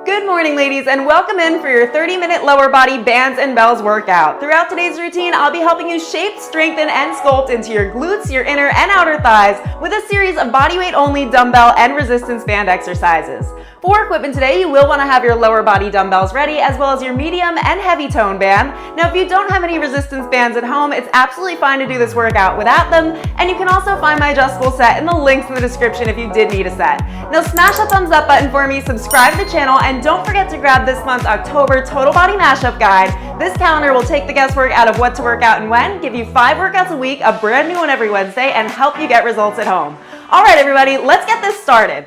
Good morning, ladies, and welcome in for your 30-minute lower body bands and bells workout. Throughout today's routine, I'll be helping you shape, strengthen, and sculpt into your glutes, your inner and outer thighs with a series of bodyweight only dumbbell and resistance band exercises. For equipment today, you will want to have your lower body dumbbells ready, as well as your medium and heavy tone band. Now, if you don't have any resistance bands at home, it's absolutely fine to do this workout without them, and you can also find my adjustable set in the links in the description if you did need a set. Now, smash that thumbs up button for me, subscribe to the channel, and don't forget to grab this month's October Total Body Mashup Guide. This calendar will take the guesswork out of what to work out and when, give you 5 workouts a week, a brand new one every Wednesday, and help you get results at home. All right, everybody, let's get this started.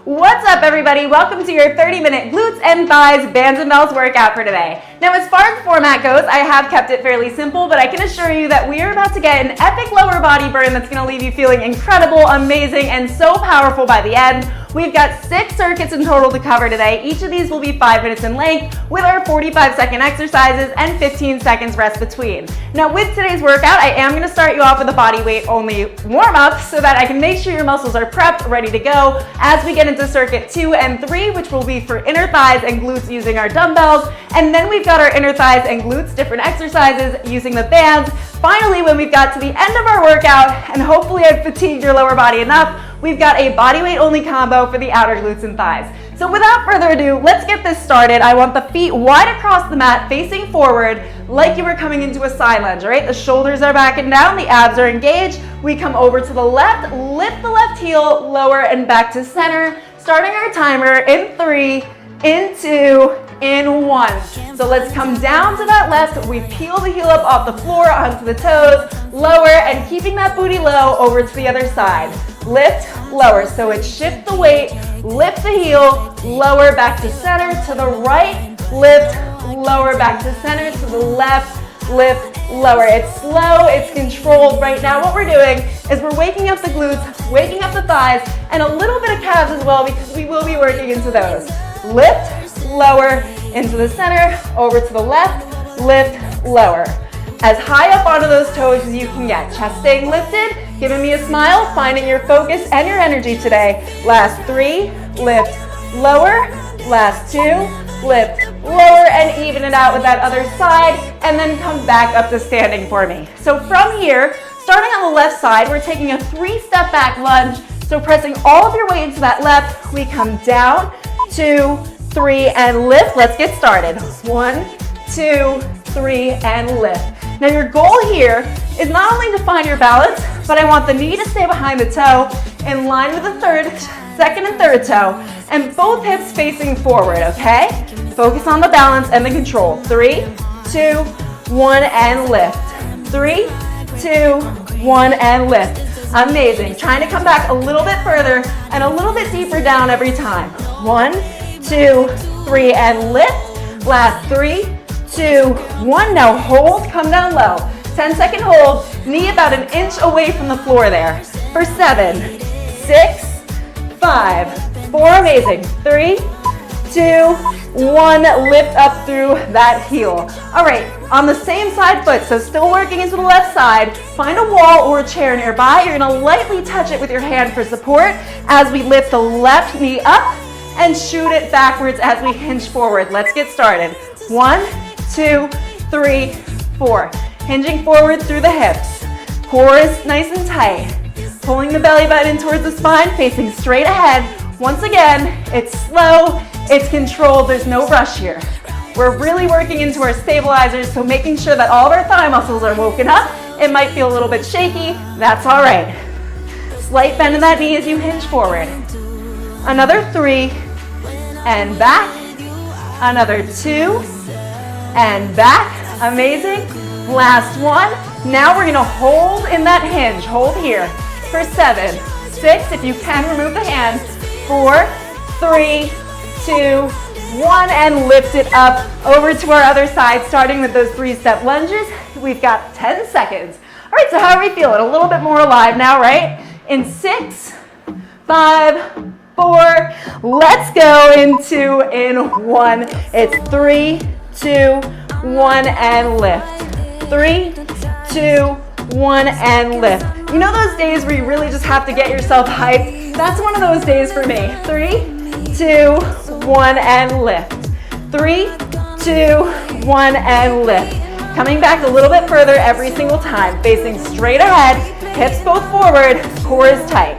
What's up, everybody? Welcome to your 30-minute glutes and thighs bands and bells workout for today. Now, as far as the format goes, I have kept it fairly simple, but I can assure you that we are about to get an epic lower body burn that's going to leave you feeling incredible, amazing, and so powerful by the end. We've got 6 circuits in total to cover today. Each of these will be 5 minutes in length with our 45-second exercises and 15 seconds rest between. Now, with today's workout, I am going to start you off with a body weight only warm-up so that I can make sure your muscles are prepped, ready to go as we get into circuit 2 and 3, which will be for inner thighs and glutes using our dumbbells. And then we've got our inner thighs and glutes, different exercises using the bands. Finally, when we've got to the end of our workout, and hopefully I've fatigued your lower body enough, we've got a body weight only combo for the outer glutes and thighs. So without further ado, let's get this started. I want the feet wide across the mat, facing forward, like you were coming into a side lunge, all right? The shoulders are back and down, the abs are engaged. We come over to the left, lift the left heel, lower and back to center, starting our timer in 3, in 2, in 1. So let's come down to that left. We peel the heel up off the floor onto the toes, lower, and keeping that booty low over to the other side. Lift, lower. So it's shift the weight, lift the heel, lower back to center, to the right, lift, lower back to center, to the left, lift, lower. It's slow, it's controlled. Right now what we're doing is we're waking up the glutes, waking up the thighs, and a little bit of calves as well, because we will be working into those. Lift, lower, into the center, over to the left, lift, lower. As high up onto those toes as you can get. Chest staying lifted, giving me a smile, finding your focus and your energy today. Last 3, lift, lower. Last 2, lift, lower, and even it out with that other side, and then come back up to standing for me. So from here, starting on the left side, we're taking a 3-step back lunge. So pressing all of your weight into that left, we come down, 2, 3, and lift. Let's get started. 1, 2, 3, and lift. Now your goal here is not only to find your balance, but I want the knee to stay behind the toe in line with the second and third toe, and both hips facing forward, okay? Focus on the balance and the control. 3, 2, 1, and lift. 3, 2, 1, and lift. Amazing. Trying to come back a little bit further and a little bit deeper down every time. 1, 2, 3, and lift. Last 3, 2, 1. Now hold, come down low. 10-second hold, knee about an inch away from the floor there. For 7, 6, 5, 4, amazing. 3, 2, 1, lift up through that heel. All right, on the same side foot, so still working into the left side, find a wall or a chair nearby. You're gonna lightly touch it with your hand for support as we lift the left knee up and shoot it backwards as we hinge forward. Let's get started. 1, 2, 3, 4. Hinging forward through the hips. Core is nice and tight. Pulling the belly button towards the spine, facing straight ahead. Once again, it's slow, it's controlled, there's no rush here. We're really working into our stabilizers, so making sure that all of our thigh muscles are woken up. It might feel a little bit shaky, that's all right. Slight bend in that knee as you hinge forward. Another 3, and back. Another 2, and back. Amazing. Last 1. Now we're gonna hold in that hinge. Hold here for 7, 6, if you can remove the hand. 4, 3, 2, 1, and lift it up over to our other side, starting with those 3-step lunges. We've got 10 seconds. All right, so how are we feeling? A little bit more alive now, right? In 6, 5, 4, let's go into in 1. It's 3, 2, 1, and lift. 3, 2, 1, and lift. You know those days where you really just have to get yourself hyped? That's one of those days for me. 3, 2, 1, and lift. 3, 2, 1, and lift. Coming back a little bit further every single time. Facing straight ahead, hips both forward, core is tight.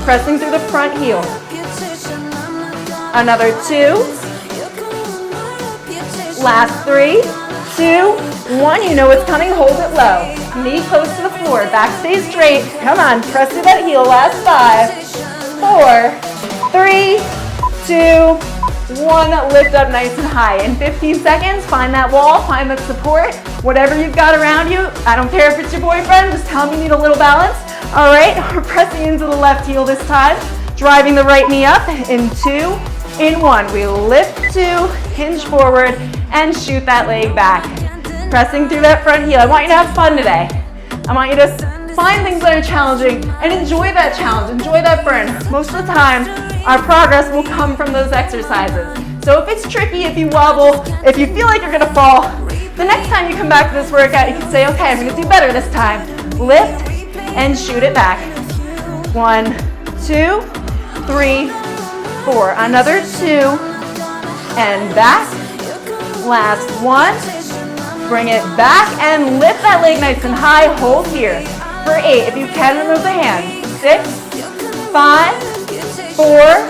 Pressing through the front heel. Another 2. Last 3, 2, 1. You know what's coming, hold it low. Knee close to the floor, back stays straight. Come on, press through that heel. Last 5, 4, 3, 2, 1. Lift up nice and high. In 15 seconds, find that wall, find that support. Whatever you've got around you, I don't care if it's your boyfriend, just tell him you need a little balance. All right, we're pressing into the left heel this time. Driving the right knee up in 2, in 1. We lift 2, hinge forward, and shoot that leg back. Pressing through that front heel. I want you to have fun today. I want you to find things that are challenging and enjoy that challenge, enjoy that burn. Most of the time, our progress will come from those exercises. So if it's tricky, if you wobble, if you feel like you're gonna fall, the next time you come back to this workout, you can say, okay, I'm gonna do better this time. Lift and shoot it back. 1, 2, 3, 4. Another 2, and back. Last 1. Bring it back and lift that leg nice and high. Hold here for 8. If you can, remove the hand. 6, 5, 4,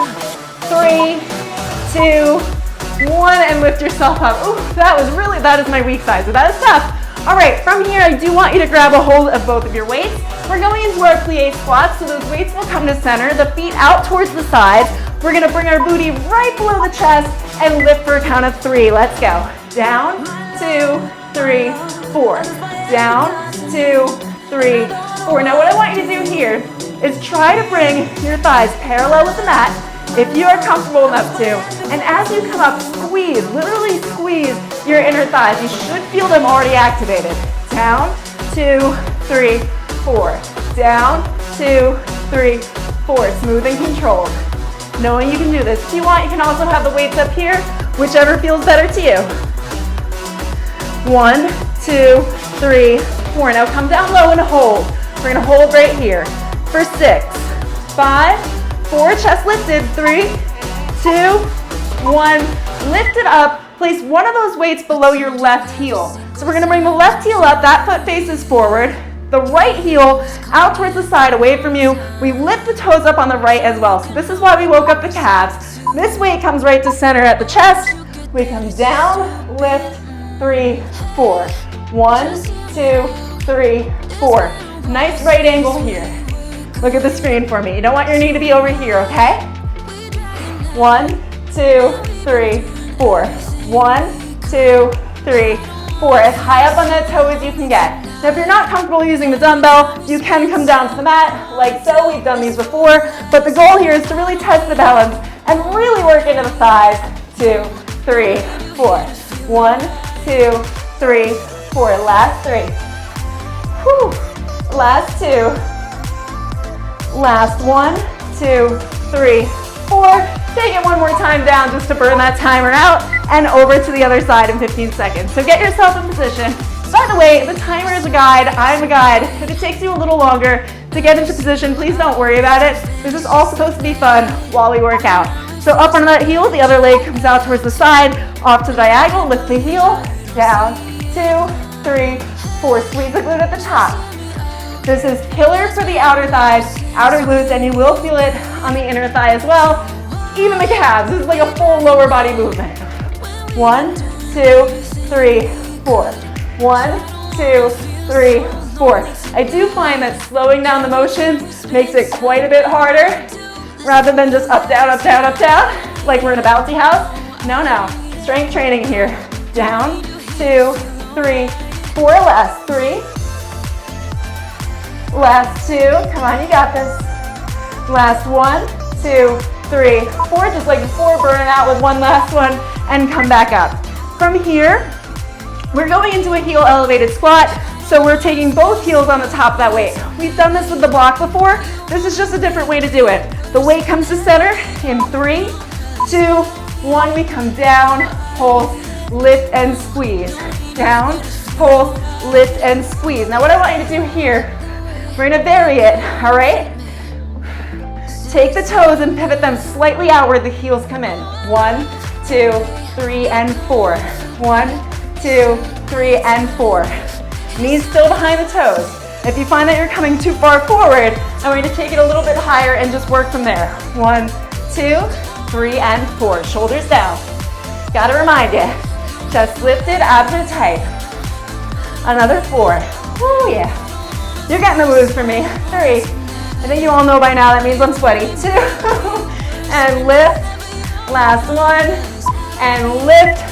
3, 2, 1, and lift yourself up. Ooh, that is my weak side, so that is tough. All right, from here, I do want you to grab a hold of both of your weights. We're going into our plie squats, so those weights will come to center, the feet out towards the sides. We're gonna bring our booty right below the chest and lift for a count of 3. Let's go. Down, 2, 3, 4. Down, 2, 3, 4. Now what I want you to do here is try to bring your thighs parallel with the mat if you are comfortable enough to. And as you come up, squeeze, literally squeeze your inner thighs. You should feel them already activated. Down, 2, 3, 4. Down, 2, 3, 4. Smooth and controlled. Knowing you can do this. If you want, you can also have the weights up here, whichever feels better to you. 1, 2, 3, 4. Now come down low and hold. We're gonna hold right here for 6, 5, 4. Chest lifted. 3, 2, 1. Lift it up. Place one of those weights below your left heel. So we're gonna bring the left heel up. That foot faces forward. The right heel out towards the side, away from you. We lift the toes up on the right as well. So this is why we woke up the calves. This weight comes right to center at the chest. We come down, lift, 3, 4. 1, 2, 3, 4. Nice right angle here. Look at the screen for me. You don't want your knee to be over here, okay? 1, 2, 3, 4. 1, 2, 3, 4. As high up on that toe as you can get. Now if you're not comfortable using the dumbbell, you can come down to the mat like so. We've done these before. But the goal here is to really test the balance and really work into the thighs. 2, 3, 4. 1, 2, 3, 4. Last 3. Whew. Last 2. Last 1, 2, 3, 4. Take it one more time down just to burn that timer out and over to the other side in 15 seconds. So get yourself in position. By the way, the timer is a guide. I'm a guide. If it takes you a little longer to get into position, please don't worry about it. This is all supposed to be fun while we work out. So up on that heel, the other leg comes out towards the side, off to the diagonal, lift the heel, down, 2, 3, 4. Squeeze the glute at the top. This is killer for the outer thighs, outer glutes, and you will feel it on the inner thigh as well. Even the calves. This is like a full lower body movement. 1, 2, 3, 4. 1, 2, 3, 4. I do find that slowing down the motion makes it quite a bit harder rather than just up, down, up, down, up, down, like we're in a bouncy house. No, no. Strength training here. Down, 2, 3, 4. Last 3. Last 2. Come on, you got this. Last 1, 2, 3, 4. Just like before, burn it out with one last one and come back up. From here, we're going into a heel elevated squat, so we're taking both heels on the top of that weight. We've done this with the block before. This is just a different way to do it. The weight comes to center in 3, 2, 1. We come down, hold, lift, and squeeze. Down, hold, lift, and squeeze. Now what I want you to do here, we're gonna vary it, all right? Take the toes and pivot them slightly outward, the heels come in. 1, 2, 3, and 4. 1, 2, 3, and 4. Knees still behind the toes. If you find that you're coming too far forward, I'm going to take it a little bit higher and just work from there. 1, 2, 3, and 4. Shoulders down. Gotta remind you, chest lifted, abs are tight. Another 4. Oh yeah. You're getting the moves from me. 3. I think you all know by now that means I'm sweaty. 2. And lift. Last 1. And lift.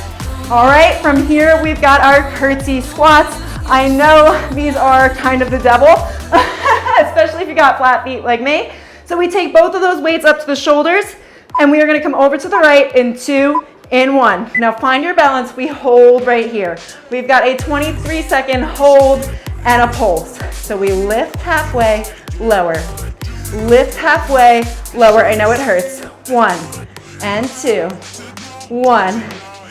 All right, from here we've got our curtsy squats. I know these are kind of the devil, especially if you got flat feet like me. So we take both of those weights up to the shoulders, and we are gonna come over to the right in 2, in 1. Now find your balance, we hold right here. We've got a 23-second hold and a pulse. So we lift halfway, lower. Lift halfway, lower. I know it hurts. 1 and 2. 1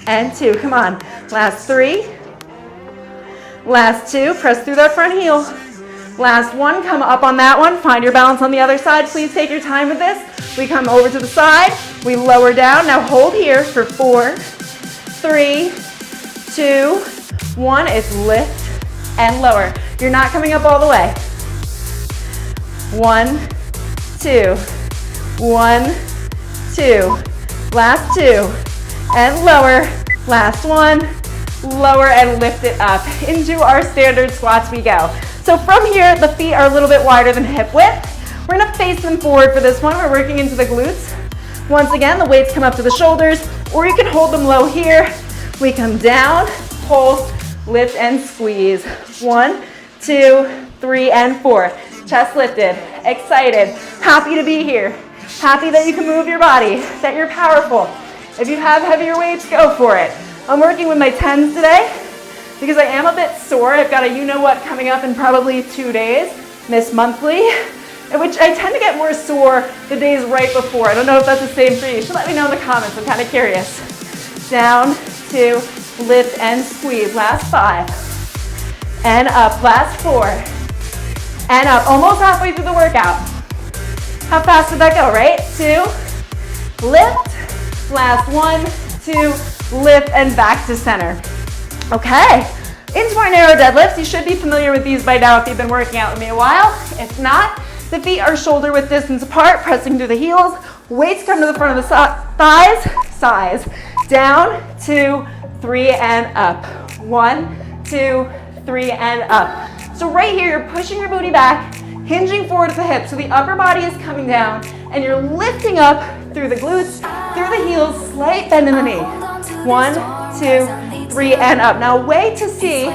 and 2. Come on. Last 3. Last 2. Press through that front heel. Last 1. Come up on that one. Find your balance on the other side. Please take your time with this. We come over to the side. We lower down. Now hold here for 4, 3, 2, 1. It's lift and lower. You're not coming up all the way. 1, 2. 1, 2. Last 2. And lower. Last 1. Lower and lift it up. Into our standard squats we go. So from here, the feet are a little bit wider than hip width. We're gonna face them forward for this one. We're working into the glutes. Once again, the weights come up to the shoulders, or you can hold them low here. We come down, pulse, lift and squeeze. 1, 2, 3, and 4. Chest lifted, excited, happy to be here. Happy that you can move your body, that you're powerful. If you have heavier weights, go for it. I'm working with my 10s today because I am a bit sore. I've got a you-know-what coming up in probably 2 days, Miss Monthly, in which I tend to get more sore the days right before. I don't know if that's the same for you. You should let me know in the comments. I'm kind of curious. Down, 2, lift and squeeze. Last 5. And up. Last 4. And up. Almost halfway through the workout. How fast did that go, right? 2, lift. Last 1, 2, lift and back to center. Okay, into our narrow deadlifts. You should be familiar with these by now if you've been working out with me a while. If not, the feet are shoulder width distance apart, pressing through the heels. Weights come to the front of the thighs. Size. Down, 2, 3, and up. 1, 2, 3, and up. So right here, you're pushing your booty back, hinging forward at the hips, so the upper body is coming down, and you're lifting up through the glutes, through the heels, slight bend in the knee. 1, 2, 3, and up. Now a way to see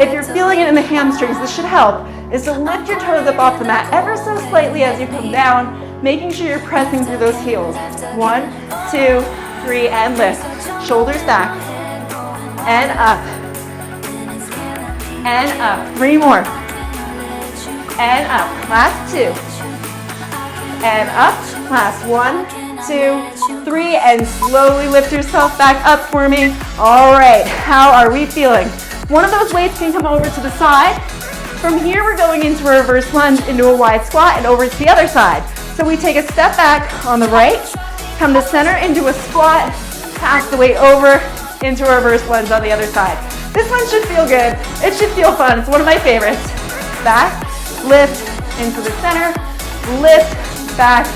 if you're feeling it in the hamstrings, this should help, is to lift your toes up off the mat ever so slightly as you come down, making sure you're pressing through those heels. 1, 2, 3, and lift. Shoulders back. And up. And up. 3 more. And up. Last 2. And up. Last 1, 2, 3, and slowly lift yourself back up for me. All right, how are we feeling? One of those weights can come over to the side. From here, we're going into a reverse lunge, into a wide squat, and over to the other side. So we take a step back on the right, come to center into a squat, pass the weight over into a reverse lunge on the other side. This one should feel good. It should feel fun. It's one of my favorites. Back, lift, into the center, lift, back,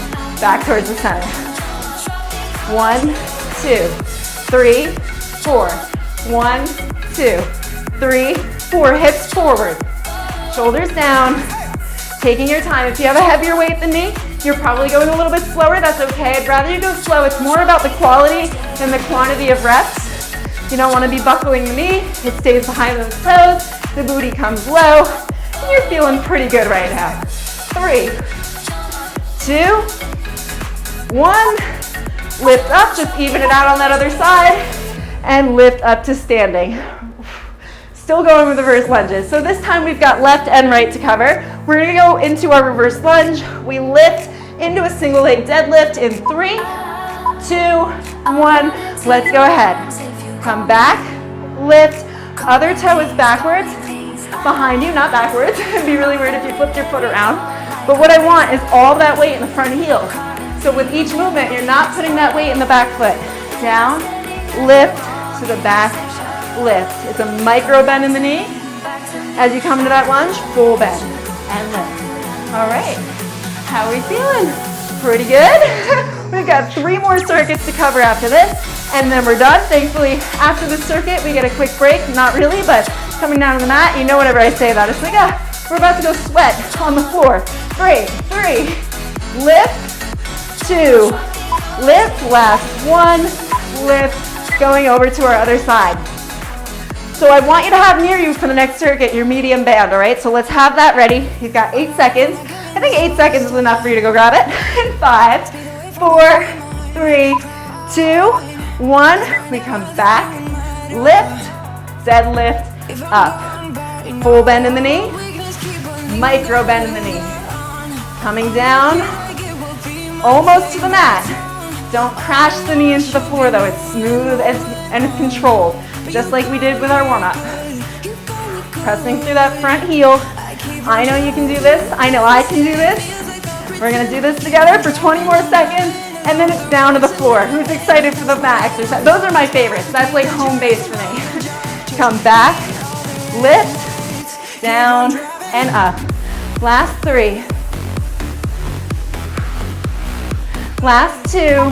back towards the center. 1, 2, 3, 4. 1, 2, 3, 4. Hips forward. Shoulders down. Taking your time. If you have a heavier weight than me, you're probably going a little bit slower. That's okay. I'd rather you go slow. It's more about the quality than the quantity of reps. You don't want to be buckling the knee. It stays behind those toes. The booty comes low. And you're feeling pretty good right now. 3, 2, 1. Lift up, just even it out on that other side, and lift up to standing. Still going with reverse lunges. So this time we've got left and right to cover. We're gonna go into our reverse lunge. We lift into a single leg deadlift in 3, 2, 1. Let's go ahead. Come back, lift, other toe is backwards, behind you, not backwards. It'd be really weird if you flipped your foot around. But what I want is all that weight in the front heel. So with each movement, you're not putting that weight in the back foot. Down, lift to the back, lift. It's a micro bend in the knee. As you come into that lunge, full bend and lift. All right, how are we feeling? Pretty good. We've got 3 more circuits to cover after this, and then we're done. Thankfully, after the circuit, we get a quick break. Not really, but coming down to the mat, you know whatever I say about it. It's like, we're about to go sweat on the floor. 3, lift, 2, lift, last 1, lift, going over to our other side. So I want you to have near you for the next circuit your medium band, all right? So let's have that ready. You've got 8 seconds. I think 8 seconds is enough for you to go grab it. 5, 4, 3, 2, 1. We come back, lift, deadlift, up. Full bend in the knee, micro bend in the knee. Coming down, almost to the mat. Don't crash the knee into the floor though. It's smooth and controlled, just like we did with our warm-up. Pressing through that front heel. I know you can do this. I know I can do this. We're gonna do this together for 20 more seconds, and then it's down to the floor. Who's excited for the mat exercise? Those are my favorites. That's like home base for me. Come back, lift, down, and up. Last 3. Last 2.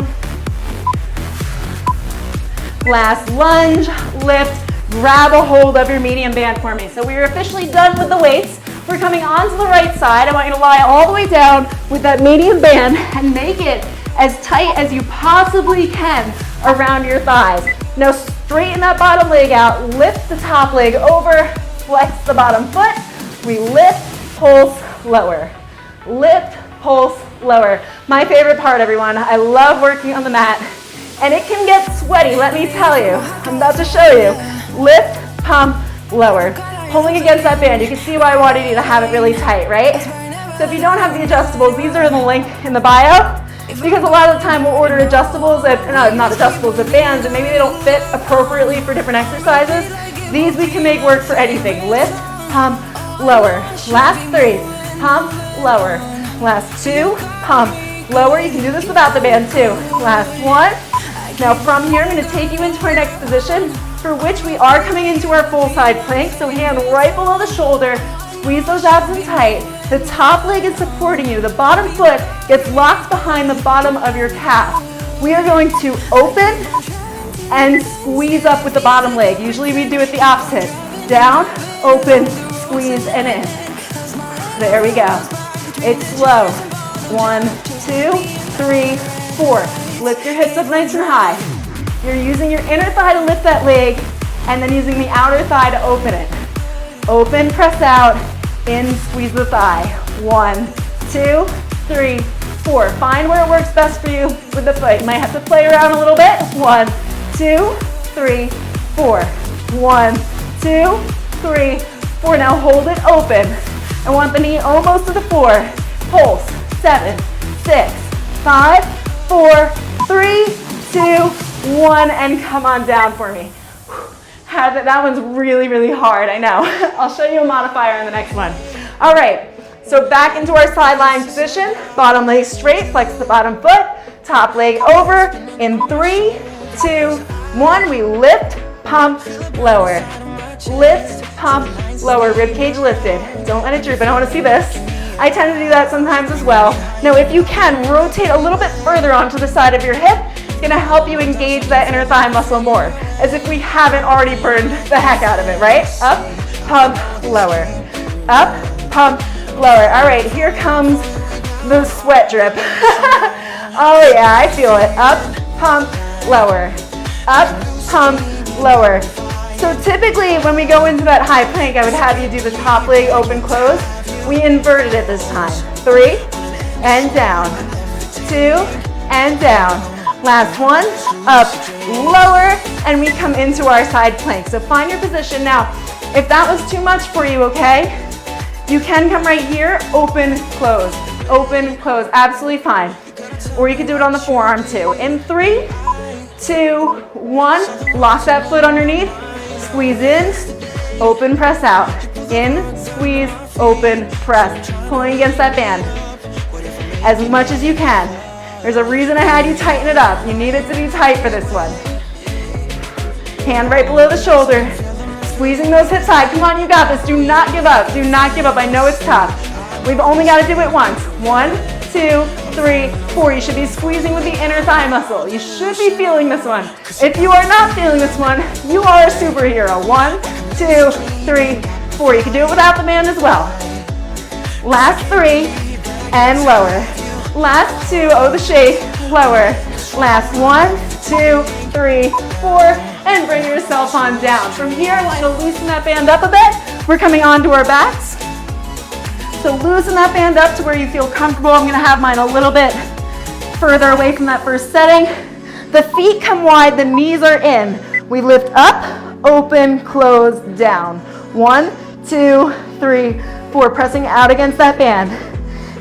Last lunge, lift, grab a hold of your medium band for me. So we are officially done with the weights. We're coming onto the right side. I want you to lie all the way down with that medium band and make it as tight as you possibly can around your thighs. Now straighten that bottom leg out, lift the top leg over, flex the bottom foot. We lift, pulse, lower. Lift, pulse, lower. My favorite part, everyone. I love working on the mat. And it can get sweaty, let me tell you. I'm about to show you. Lift, pump, lower. Pulling against that band. You can see why I wanted you to have it really tight, right? So if you don't have the adjustables, these are in the link in the bio. Because a lot of the time we'll order adjustables, not adjustables, but bands, and maybe they don't fit appropriately for different exercises. These we can make work for anything. Lift, pump, lower. Last 3, pump, lower. Last 2, pump, lower. You can do this without the band too. Last 1. Now from here, I'm going to take you into our next position, for which we are coming into our full side plank. So hand right below the shoulder, squeeze those abs in tight. The top leg is supporting you. The bottom foot gets locked behind the bottom of your calf. We are going to open and squeeze up with the bottom leg. Usually we do it the opposite. Down, open, squeeze, and in. There we go. It's slow. 1, 2, 3, 4. Lift your hips up nice and high. You're using your inner thigh to lift that leg, and then using the outer thigh to open it. Open, press out, in, squeeze the thigh. 1, 2, 3, 4. Find where it works best for you with the foot. You might have to play around a little bit. 1, 2, 3, 4. 1, 2, 3, 4. Now hold it open. I want the knee almost to the floor. Pulse. 7, 6, 5, 4, 3, 2, 1, and come on down for me. That one's really, really hard, I know. I'll show you a modifier in the next one. All right, so back into our sideline position. Bottom leg straight, flex the bottom foot. Top leg over. In 3, 2, 1, we lift, pump, lower. Lift, pump, lower. Rib cage lifted. Don't let it droop. I don't want to see this. I tend to do that sometimes as well. Now, if you can, rotate a little bit further onto the side of your hip. It's gonna help you engage that inner thigh muscle more, as if we haven't already burned the heck out of it, right? Up, pump, lower. Up, pump, lower. All right, here comes the sweat drip. Oh yeah, I feel it. Up, pump, lower. Up, pump, lower. So typically when we go into that high plank, I would have you do the top leg open, close. We inverted it this time. 3, and down. 2, and down. Last 1, up, lower, and we come into our side plank. So find your position. Now, if that was too much for you, okay, you can come right here, open, close, absolutely fine. Or you could do it on the forearm too. In 3, 2, 1, lock that foot underneath, squeeze in, open, press out. In, squeeze, open, press. Pulling against that band as much as you can. There's a reason I had you tighten it up. You need it to be tight for this one. Hand right below the shoulder. Squeezing those hips high. Come on, you got this. Do not give up. Do not give up. I know it's tough. We've only got to do it once. 1, 2, 3, 4. You should be squeezing with the inner thigh muscle. You should be feeling this one. If you are not feeling this one, you are a superhero. 1, 2, 3, 4. You can do it without the band as well. Last 3 and lower. Last 2, oh the shake, lower. Last 1, 2, 3, 4, and bring yourself on down. From here, I want you to loosen that band up a bit. We're coming onto our backs. So loosen that band up to where you feel comfortable. I'm gonna have mine a little bit further away from that first setting. The feet come wide, the knees are in. We lift up, open, close, down. 1, 2, 3, 4, pressing out against that band.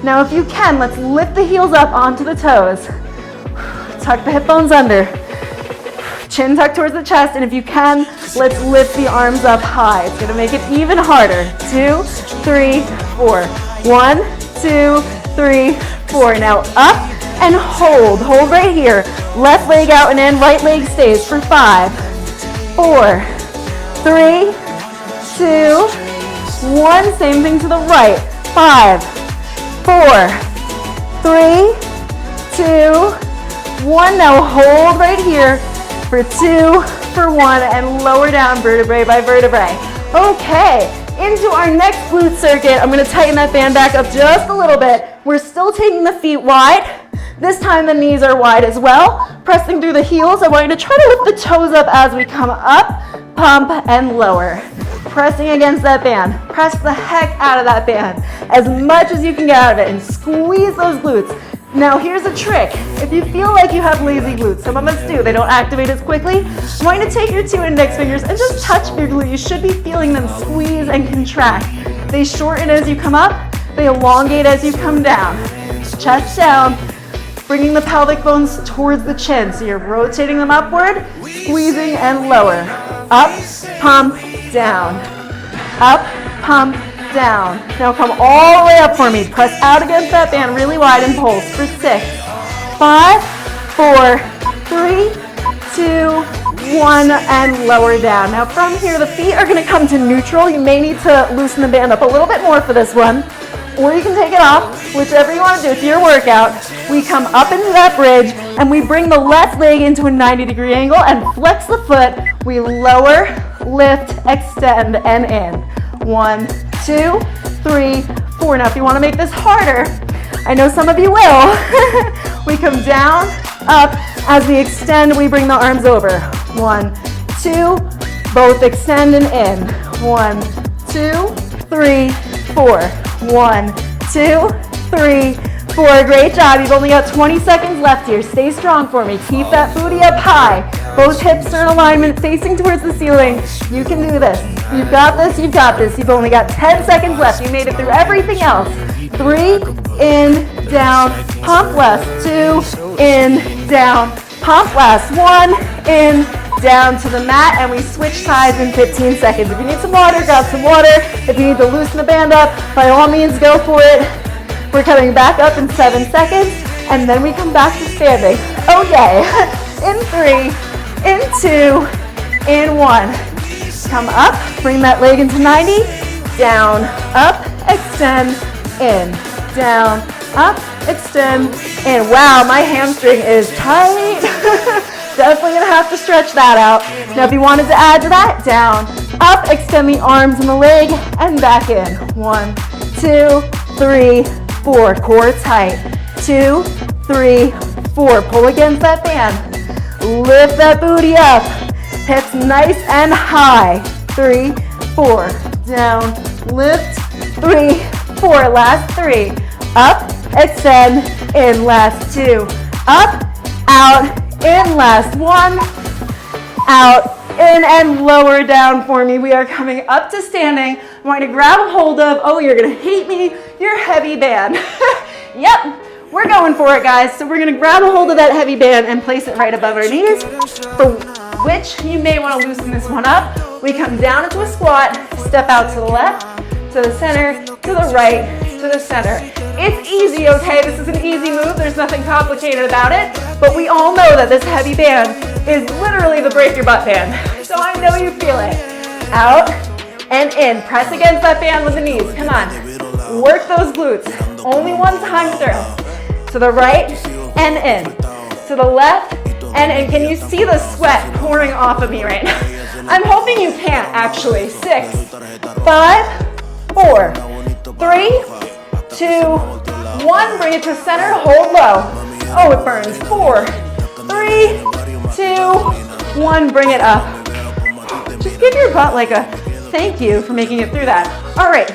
Now if you can, let's lift the heels up onto the toes. Tuck the hip bones under. Chin tucked towards the chest, and if you can, let's lift the arms up high. It's gonna make it even harder. 2, 3, 4. 1, 2, 3, 4. Now up and hold. Hold right here. Left leg out and in, right leg stays for 5, 4, 3, 2, 1. Same thing to the right. 5, 4, 3, 2, 1. Now hold right here for 2, for 1, and lower down vertebrae by vertebrae. Okay, into our next glute circuit. I'm gonna tighten that band back up just a little bit. We're still taking the feet wide. This time the knees are wide as well. Pressing through the heels. I want you to try to lift the toes up as we come up, pump, and lower. Pressing against that band. Press the heck out of that band as much as you can get out of it and squeeze those glutes. Now here's a trick. If you feel like you have lazy glutes, some of us do, they don't activate as quickly, I want you to take your 2 index fingers and just touch your glute. You should be feeling them squeeze and contract. They shorten as you come up, they elongate as you come down. Chest down, bringing the pelvic bones towards the chin. So you're rotating them upward, squeezing and lower. Up, pump, down. Up, pump, down. Now come all the way up for me. Press out against that band really wide and pulse for 6, 5, 4, 3, 2, 1, and lower down. Now from here, the feet are gonna come to neutral. You may need to loosen the band up a little bit more for this one, or you can take it off, whichever you wanna do. It's your workout. We come up into that bridge, and we bring the left leg into a 90-degree angle and flex the foot. We lower, lift, extend, and in. 1, 2, 3, 4. Now if you want to make this harder, I know some of you will, we come down, up. As we extend, we bring the arms over. 1, 2, both extend and in. 1, 2, 3, 4. 1, 2, 3, 4. Great job. You've only got 20 seconds left here. Stay strong for me. Keep that booty up high. Both hips are in alignment, facing towards the ceiling. You can do this. You've got this, you've got this. You've only got 10 seconds left. You made it through everything else. 3, in, down, pump last. 2, in, down, pump last. 1, in, down to the mat, and we switch sides in 15 seconds. If you need some water, grab some water. If you need to loosen the band up, by all means, go for it. We're coming back up in 7 seconds, and then we come back to standing. Oh yay. In 3, in 2, in 1. Come up, bring that leg into 90, down, up, extend, in, down, up, extend, in. Wow, my hamstring is tight. Definitely gonna have to stretch that out. Now if you wanted to add to that, down, up, extend the arms and the leg, and back in. 1, 2, 3, 4, core tight. 2, 3, 4, pull against that band. Lift that booty up. Hips nice and high. 3, 4, down, lift, 3, 4, last 3, up, extend, in, last 2, up, out, in, last 1, out, in, and lower down for me. We are coming up to standing. I'm going to grab a hold of, oh, you're gonna hate me, your heavy band. Yep. We're going for it, guys. So we're gonna grab a hold of that heavy band and place it right above our knees for which you may want to loosen this one up. We come down into a squat, step out to the left, to the center, to the right, to the center. It's easy, okay? This is an easy move. There's nothing complicated about it, but we all know that this heavy band is literally the break your butt band. So I know you feel it. Out and in. Press against that band with the knees. Come on. Work those glutes. Only one time through. To the right and in. To the left and in. Can you see the sweat pouring off of me right now? I'm hoping you can't, actually. 6, 5, 4, 3, 2, 1. Bring it to center. Hold low. Oh, it burns. 4, 3, 2, 1. Bring it up. Just give your butt like a thank you for making it through that. All right.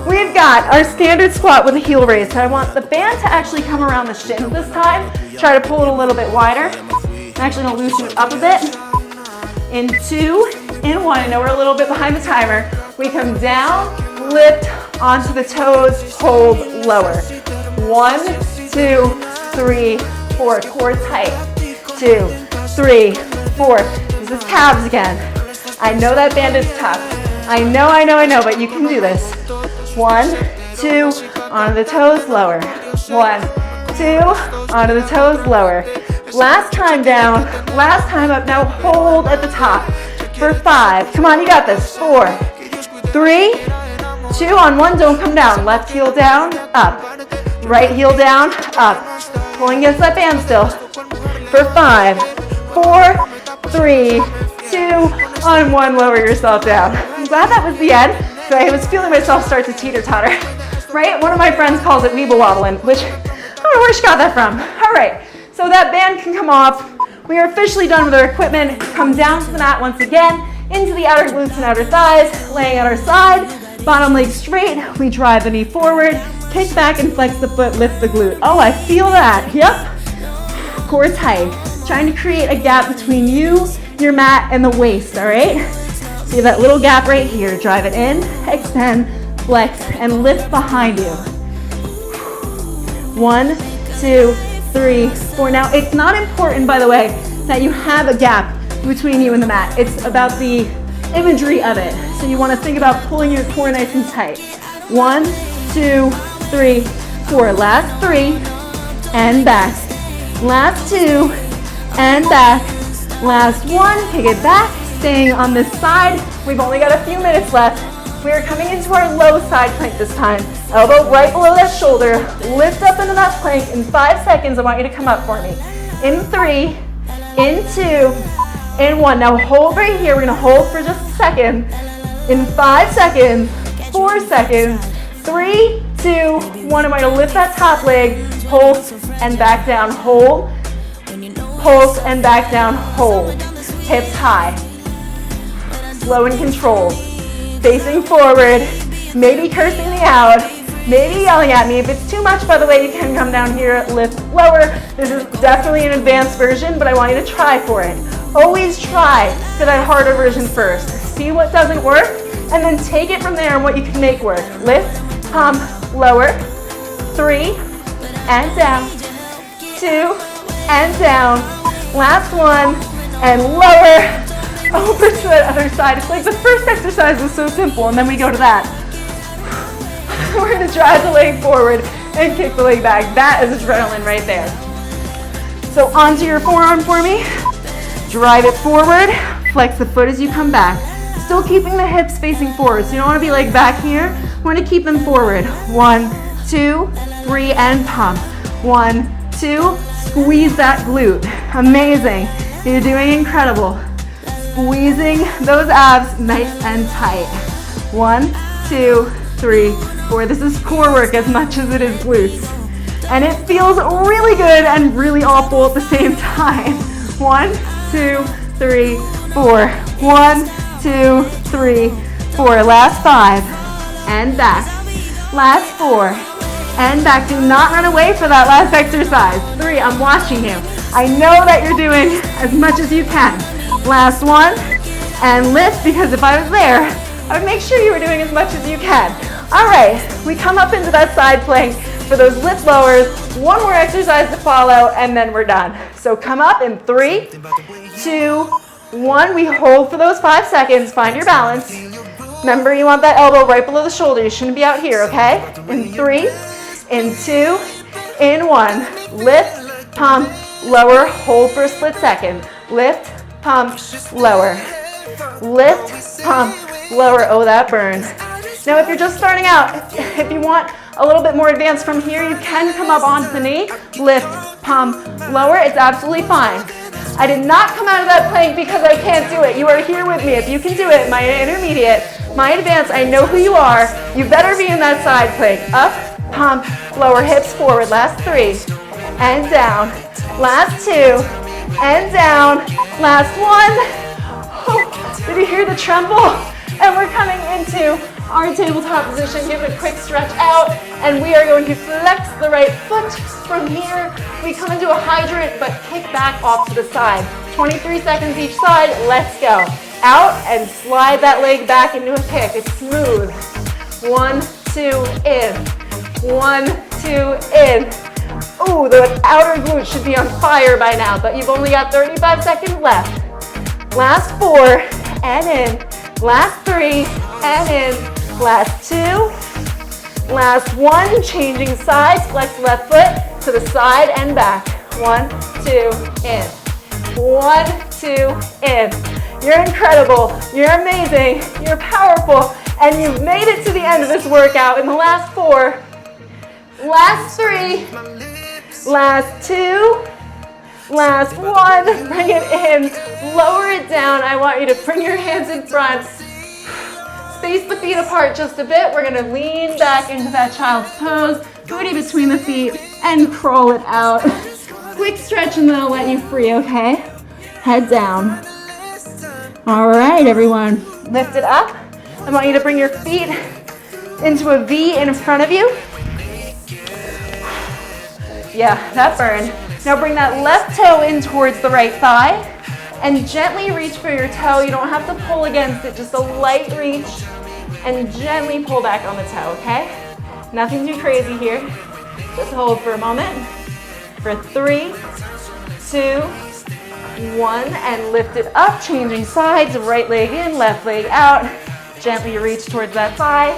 We've got our standard squat with a heel raise. So I want the band to actually come around the shins this time. Try to pull it a little bit wider. I'm actually going to loosen it up a bit. In 2, in 1. I know we're a little bit behind the timer. We come down, lift onto the toes, hold lower. 1, 2, 3, 4. Core tight. 2, 3, 4. This is calves again. I know that band is tough. I know, but you can do this. 1, 2, onto the toes, lower. 1, 2, onto the toes, lower. Last time down, last time up. Now hold at the top for 5. Come on, you got this. 4, 3, 2, on 1, don't come down. Left heel down, up. Right heel down, up. Pulling against that band still. For 5, 4, 3, 2, on 1, lower yourself down. I'm glad that was the end. So I was feeling myself start to teeter-totter, right? One of my friends calls it weeble wobbling, which I don't know where she got that from. All right, so that band can come off. We are officially done with our equipment. Come down to the mat once again, into the outer glutes and outer thighs, laying at our side, bottom leg straight. We drive the knee forward, kick back and flex the foot, lift the glute. Oh, I feel that. Yep. Core tight. Trying to create a gap between you, your mat, and the waist, all right? See that little gap right here. Drive it in, extend, flex, and lift behind you. 1, 2, 3, 4. Now, it's not important, by the way, that you have a gap between you and the mat. It's about the imagery of it. So you want to think about pulling your core nice and tight. 1, 2, 3, 4. Last 3, and back. Last 2, and back. Last 1, kick it back. Staying on this side. We've only got a few minutes left. We are coming into our low side plank this time. Elbow right below that shoulder. Lift up into that plank. In 5 seconds, I want you to come up for me. In 3, in 2, in 1. Now hold right here. We're going to hold for just a second. In 5 seconds, 4 seconds, 3, 2, 1. I want you to lift that top leg. Pulse and back down. Hold. Pulse and back down. Hold. Hips high. Slow and controlled. Facing forward, maybe cursing me out, maybe yelling at me. If it's too much, by the way, you can come down here, lift lower. This is definitely an advanced version, but I want you to try for it. Always try for that harder version first. See what doesn't work, and then take it from there and what you can make work. Lift, pump, lower. 3, and down. 2, and down. Last 1, and lower. Over to the other side. It's like the first exercise was so simple, and then we go to that. We're going to drive the leg forward and kick the leg back. That is adrenaline right there. So onto your forearm for me. Drive it forward. Flex the foot as you come back. Still keeping the hips facing forward. So you don't want to be like back here. We're going to keep them forward. 1, 2, 3, and pump. 1, 2, squeeze that glute. Amazing. You're doing incredible. Squeezing those abs nice and tight. 1, 2, 3, 4. This is core work as much as it is glutes. And it feels really good and really awful at the same time. 1, 2, 3, 4. 1, 2, 3, 4. Last 5. And back. Last 4. And back. Do not run away for that last exercise. 3. I'm watching you. I know that you're doing as much as you can. Last 1, and lift, because if I was there, I would make sure you were doing as much as you can. All right, we come up into that side plank for those lift lowers. One more exercise to follow, and then we're done. So come up in 3, 2, 1. We hold for those 5 seconds. Find your balance. Remember, you want that elbow right below the shoulder. You shouldn't be out here, okay? In 3, in 2, in 1. Lift, pump, lower, hold for a split second. Lift, pump, lower. Lift, pump, lower. Oh, that burns. Now, if you're just starting out, if you want a little bit more advanced from here, you can come up onto the knee, lift, pump, lower. It's absolutely fine. I did not come out of that plank because I can't do it. You are here with me. If you can do it, my intermediate, my advanced, I know who you are. You better be in that side plank. Up, pump, lower, hips forward. Last 3, and down. Last 2, and down. Last 1. Oh, did you hear the tremble? And we're coming into our tabletop position. Give it a quick stretch out, and we are going to flex the right foot. From here, we come into a hydrant, but kick back off to the side. 23 seconds each side. Let's go. Out and slide that leg back into a kick. It's smooth. 1, 2, in. 1, 2, in. Ooh, the outer glute should be on fire by now, but you've only got 35 seconds left. Last 4, and in. Last 3, and in. Last 2, last 1, changing sides, flex left foot to the side and back. 1, 2, in. 1, 2, in. You're incredible, you're amazing, you're powerful, and you've made it to the end of this workout in the last 4, last 3, last 2, last 1, bring it in, lower it down. I want you to bring your hands in front. Space the feet apart just a bit. We're gonna lean back into that child's pose, booty between the feet, and crawl it out. Quick stretch and then I'll let you free, okay? Head down. All right, everyone. Lift it up. I want you to bring your feet into a V in front of you. Yeah, that burned. Now bring that left toe in towards the right thigh. And gently reach for your toe. You don't have to pull against it, just a light reach. And gently pull back on the toe, okay? Nothing too crazy here. Just hold for a moment. For 3, 2, 1, and lift it up. Changing sides, right leg in, left leg out. Gently reach towards that thigh.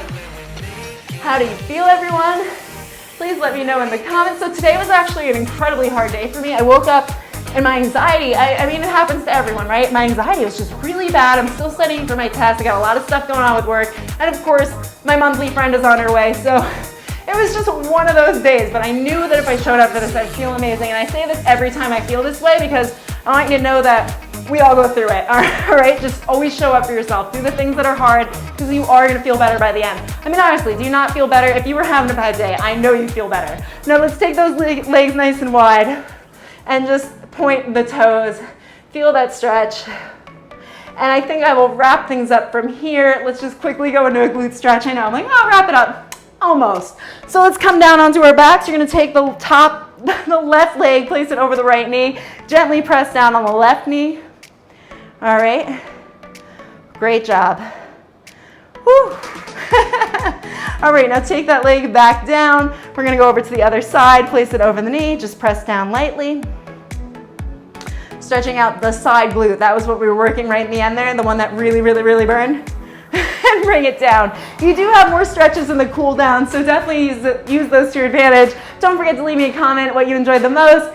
How do you feel, everyone? Please let me know in the comments. So today was actually an incredibly hard day for me. I woke up and my anxiety, I mean, it happens to everyone, right? My anxiety was just really bad. I'm still studying for my test. I got a lot of stuff going on with work. And of course, my monthly friend is on her way. So it was just one of those days. But I knew that if I showed up for this, I'd feel amazing. And I say this every time I feel this way because I want you to know that we all go through it, all right? Just always show up for yourself. Do the things that are hard because you are gonna feel better by the end. I mean, honestly, do you not feel better? If you were having a bad day, I know you feel better. Now let's take those legs nice and wide and just point the toes. Feel that stretch. And I think I will wrap things up from here. Let's just quickly go into a glute stretch. I know, I'm like, oh, wrap it up. Almost. So let's come down onto our backs. You're gonna take the left leg, place it over the right knee. Gently press down on the left knee. All right. Great job. Whew. All right, now take that leg back down. We're gonna go over to the other side, place it over the knee, just press down lightly. Stretching out the side glute. That was what we were working right in the end there, the one that really, really, really burned. And bring it down. You do have more stretches in the cool down, so definitely use those to your advantage. Don't forget to leave me a comment what you enjoyed the most.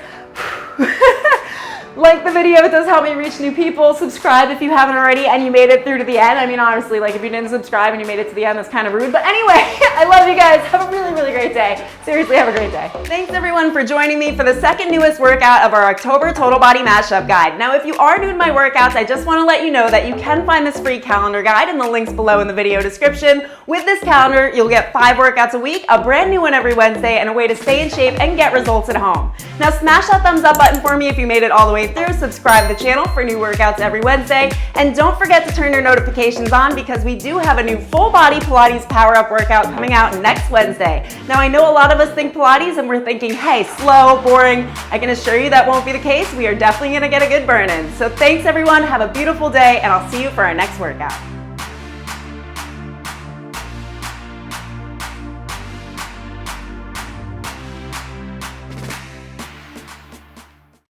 Like the video, it does help me reach new people. Subscribe if you haven't already and you made it through to the end. I mean, honestly, like if you didn't subscribe and you made it to the end, that's kind of rude. But anyway, I love you guys. Have a really, really great day. Seriously, have a great day. Thanks everyone for joining me for the second newest workout of our October Total Body Mashup Guide. Now, if you are new to my workouts, I just want to let you know that you can find this free calendar guide in the links below in the video description. With this calendar, you'll get 5 workouts a week, a brand new one every Wednesday, and a way to stay in shape and get results at home. Now, smash that thumbs up button for me if you made it all the way through. Subscribe to the channel for new workouts every Wednesday. And don't forget to turn your notifications on because we do have a new full body Pilates Power Up workout coming out next Wednesday. Now, I know a lot of us think Pilates and we're thinking, hey, slow, boring. I can assure you that won't be the case. We are definitely gonna get a good burn in. So thanks everyone, have a beautiful day, and I'll see you for our next workout.